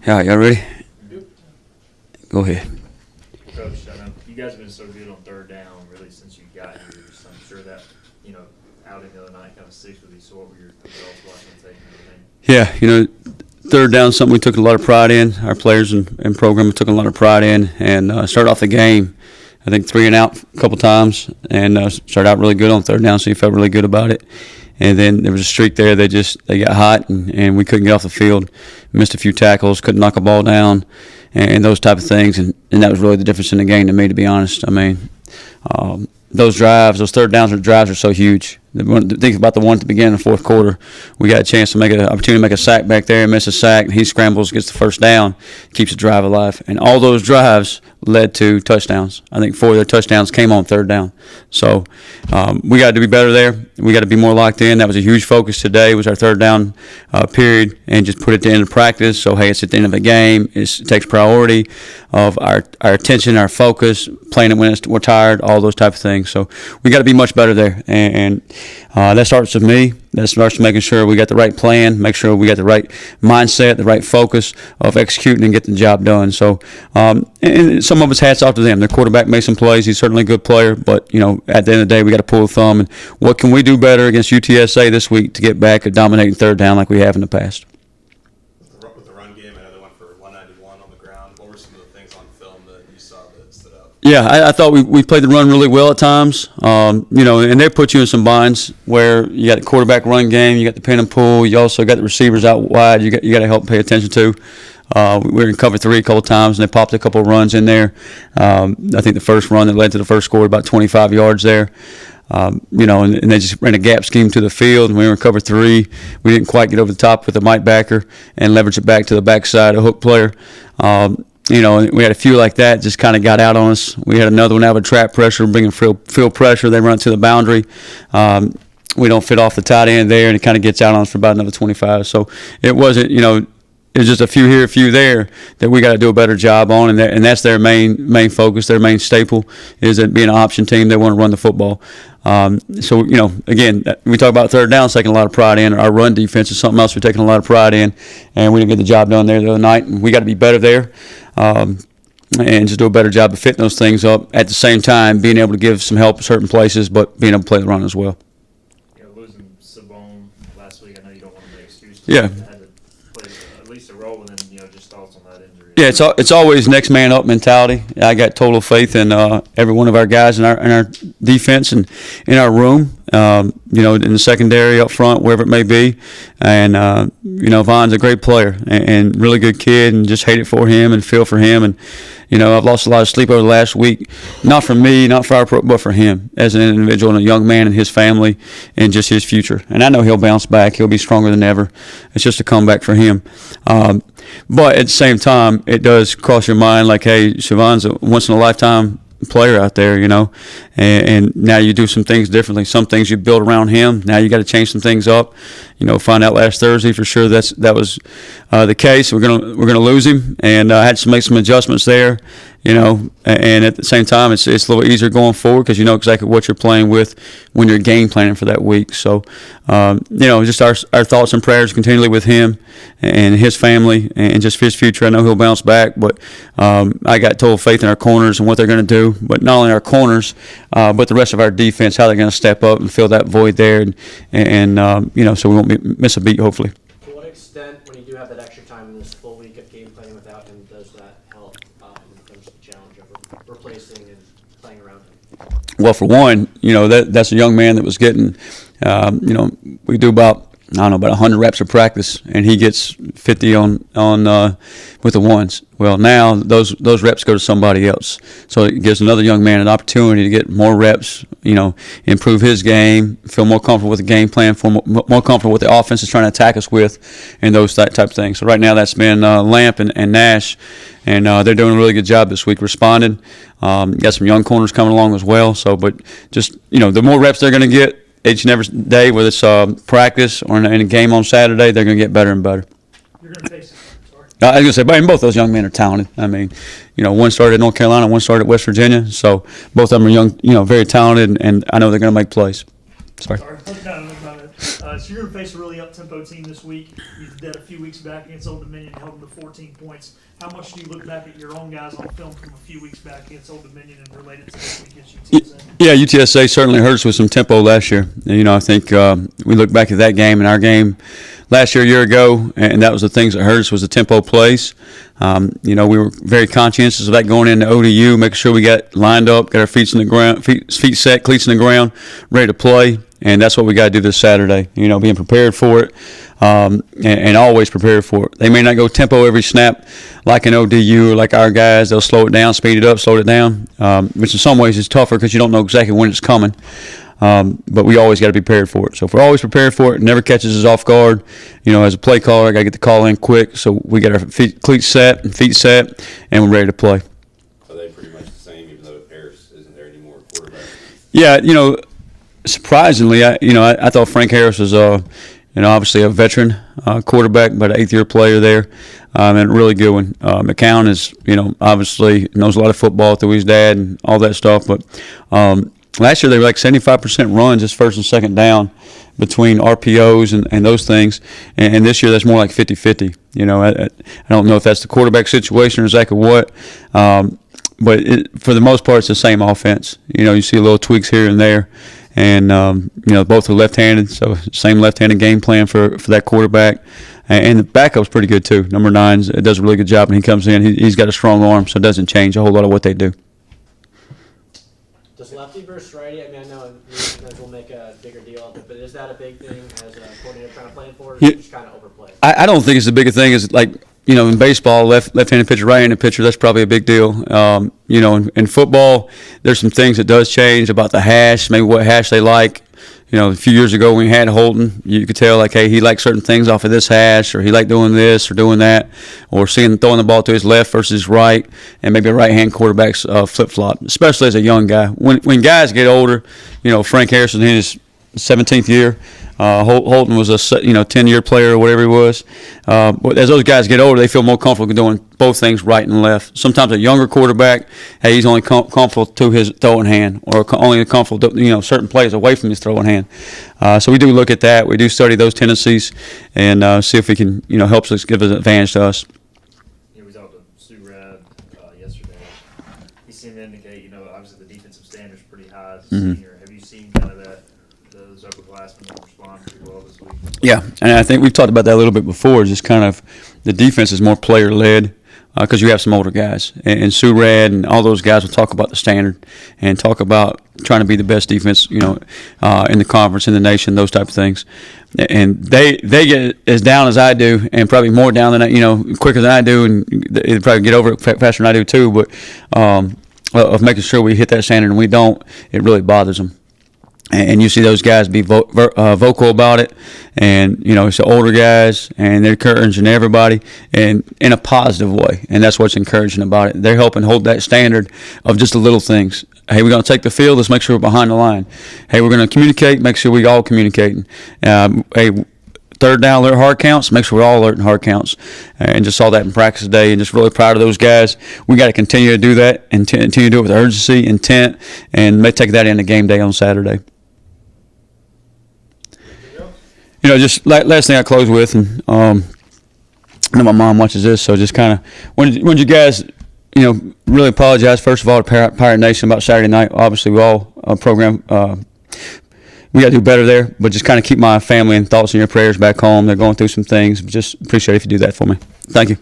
All right, y'all ready? Go ahead. Coach, I know you guys have been so good on third down really since you got here. So I'm sure that, outing the other night kind of sticks with you. So what were your results watching tape and everything? Yeah, third down is something we took a lot of pride in. Our players and program took a lot of pride in, and started off the game, I think 3 and out a couple times, and started out really good on third down, so you felt really good about it. And then there was a streak there. They got hot, and we couldn't get off the field. Missed a few tackles, couldn't knock a ball down, and those type of things. And that was really the difference in the game to me, to be honest. I mean, those third downs drives are so huge. Think about the one at the beginning of the fourth quarter. We got a chance to make an opportunity to make a sack back there and miss a sack. And he scrambles, gets the first down, keeps the drive alive. And all those drives led to touchdowns. I think 4 of their touchdowns came on third down. So we got to be better there. We got to be more locked in. That was a huge focus today, was our third down period, and just put it at the end of practice. So, hey, it's at the end of a game. It takes priority of our attention, our focus, playing it when we're tired, all those type of things. So we got to be much better there. And that starts with me. That starts with making sure we got the right plan, make sure we got the right mindset, the right focus of executing and getting the job done. So, and some of us hats off to them. Their quarterback made some plays. He's certainly a good player, but, at the end of the day, we got to pull a thumb. And what can we do better against UTSA this week to get back at dominating third down like we have in the past? With the run game, I know they went for 191 on the ground. What were some of the things on film that you saw that stood out? Yeah, I thought we played the run really well at times. And they put you in some binds where you got the quarterback run game, you got the pin and pull, you also got the receivers out wide. You got to help pay attention to. We were in cover 3 a couple times, and they popped a couple of runs in there. I think the first run that led to the first score about 25 yards there. And they just ran a gap scheme to the field, and we were in cover 3. We didn't quite get over the top with the Mike backer and leverage it back to the backside, a hook player. We had a few like that, just kind of got out on us. We had another one out of trap pressure, bringing field pressure. They run to the boundary. We don't fit off the tight end there, and it kind of gets out on us for about another 25. So it wasn't, it's just a few here, a few there that we got to do a better job on, and that's their main focus, their main staple is that being an option team, they want to run the football. So, again, we talk about third down, taking a lot of pride in. Our run defense is something else we're taking a lot of pride in, and we didn't get the job done there the other night. And we got to be better there and just do a better job of fitting those things up. At the same time, being able to give some help at certain places, but being able to play the run as well. Losing Sabone last week, I know you don't want to make excuses. Yeah. At least a role, and then just thoughts on that injury. Yeah, it's always next man up mentality. I got total faith in every one of our guys in our defense and in our room. In the secondary up front, wherever it may be, and Von's a great player and really good kid, and just hate it for him and feel for him. And I've lost a lot of sleep over the last week, not for me, not for but for him as an individual and a young man and his family and just his future. And I know he'll bounce back. He'll be stronger than ever. It's just a comeback for him. But at the same time, it does cross your mind like, hey, Siobhan's a once-in-a-lifetime player out there, and now you do some things differently. Some things you build around him. Now you got to change some things up. Find out last Thursday for sure that was the case. We're gonna lose him, and I had to make some adjustments there. And at the same time, it's a little easier going forward because you know exactly what you're playing with when you're game planning for that week. So, just our thoughts and prayers continually with him and his family and just his future. I know he'll bounce back, but I got total faith in our corners and what they're going to do. But not only our corners, but the rest of our defense, how they're going to step up and fill that void there, and so we won't miss a beat, hopefully. To what extent, when you do have that extra time in this full week of game planning without him, does that help in terms of the challenge of replacing and playing around him? Well, for one, that's a young man that was getting, we do about 100 reps of practice, and he gets 50 on with the ones. Well, now those reps go to somebody else, so it gives another young man an opportunity to get more reps, improve his game, feel more comfortable with the game plan, feel more comfortable with the offense is trying to attack us with, and those type of things. So right now that's been Lamp and Nash, and they're doing a really good job this week responding. Got some young corners coming along as well. So, but just the more reps they're going to get each and every day, whether it's practice or in a game on Saturday, they're going to get better and better. You're going to face it. I was going to say, but both those young men are talented. I mean, one started at North Carolina, one started at West Virginia. So both of them are young, very talented, and I know they're going to make plays. Sorry. No, So you're going to face a really up-tempo team this week. You did that a few weeks back against Old Dominion, held them to 14 points. How much do you look back at your own guys on film from a few weeks back against Old Dominion and relate it to this week against UTSA? Yeah, UTSA certainly hurt us with some tempo last year. And, I think we look back at that game and our game last year, a year ago, and that was the things that hurt us was the tempo plays. We were very conscientious of that going into ODU, making sure we got lined up, got our feet in the ground, feet set, cleats in the ground, ready to play. And that's what we got to do this Saturday. Being prepared for it, and always prepared for it. They may not go tempo every snap like an ODU or like our guys. They'll slow it down, speed it up, slow it down, which in some ways is tougher because you don't know exactly when it's coming. But we always got to be prepared for it. So if we're always prepared for it, it never catches us off guard. As a play caller, I got to get the call in quick. So we got our cleats set and feet set, and we're ready to play. Are they pretty much the same, even though Harris isn't there anymore? Quarterback. Yeah, surprisingly, I thought Frank Harris was, obviously a veteran quarterback, but an 8th-year player there, and a really good one. McCown is, obviously knows a lot of football through his dad and all that stuff, but last year they were like 75% runs just first and second down between RPOs and those things, and this year that's more like 50-50. I don't know if that's the quarterback situation or exactly what, but for the most part it's the same offense. You see little tweaks here and there. And, both are left-handed, so same left-handed game plan for that quarterback. And the backup's pretty good, too. Number 9 does a really good job when he comes in. He's got a strong arm, so it doesn't change a whole lot of what they do. Does lefty versus righty, I know we'll make a bigger deal of it, but is that a big thing as a coordinator trying to plan for, or is it just kind of overplayed? I don't think it's the biggest thing. Is like, in baseball, left-handed pitcher, right-handed pitcher, that's probably a big deal. In football, there's some things that does change about the hash, maybe what hash they like. A few years ago when we had Holton, you could tell, like, hey, he liked certain things off of this hash, or he liked doing this or doing that, or throwing the ball to his left versus his right, and maybe a right-hand quarterback's flip-flop, especially as a young guy. When guys get older, Frank Harrison in his 17th year, Holton was a 10-year player or whatever he was. But as those guys get older, they feel more comfortable doing both things right and left. Sometimes a younger quarterback, hey, he's only comfortable to his throwing hand, or only comfortable to, certain plays away from his throwing hand. So we do look at that. We do study those tendencies and see if we can, help us give an advantage to us. We talked to Sue Rad yesterday. He seemed to indicate, obviously the defensive standard's pretty high as a senior. Have you seen kind of those upperclassmen respond pretty well this week? Yeah, and I think we've talked about that a little bit before. Just kind of the defense is more player-led because you have some older guys. And Sue Rad and all those guys will talk about the standard and talk about trying to be the best defense, in the conference, in the nation, those type of things. And they get as down as I do, and probably more down than quicker than I do, and they probably get over it faster than I do too. But of making sure we hit that standard and we don't, it really bothers them. And you see those guys be vocal about it, and it's the older guys, and they're encouraging everybody, and in a positive way. And that's what's encouraging about it. They're helping hold that standard of just the little things. Hey, we're going to take the field. Let's make sure we're behind the line. Hey, we're going to communicate. Make sure we all communicating. Hey, third down, alert hard counts. Make sure we're all alerting hard counts. And just saw that in practice today, and just really proud of those guys. We got to continue to do that and continue to do it with urgency, intent, and may take that into game day on Saturday. Just last thing I close with, and I know my mom watches this, so just kind of when you guys, really apologize first of all to Pirate Nation about Saturday night. Obviously, we all program. We got to do better there, but just kind of keep my family and thoughts in your prayers back home. They're going through some things. Just appreciate it if you do that for me. Thank you.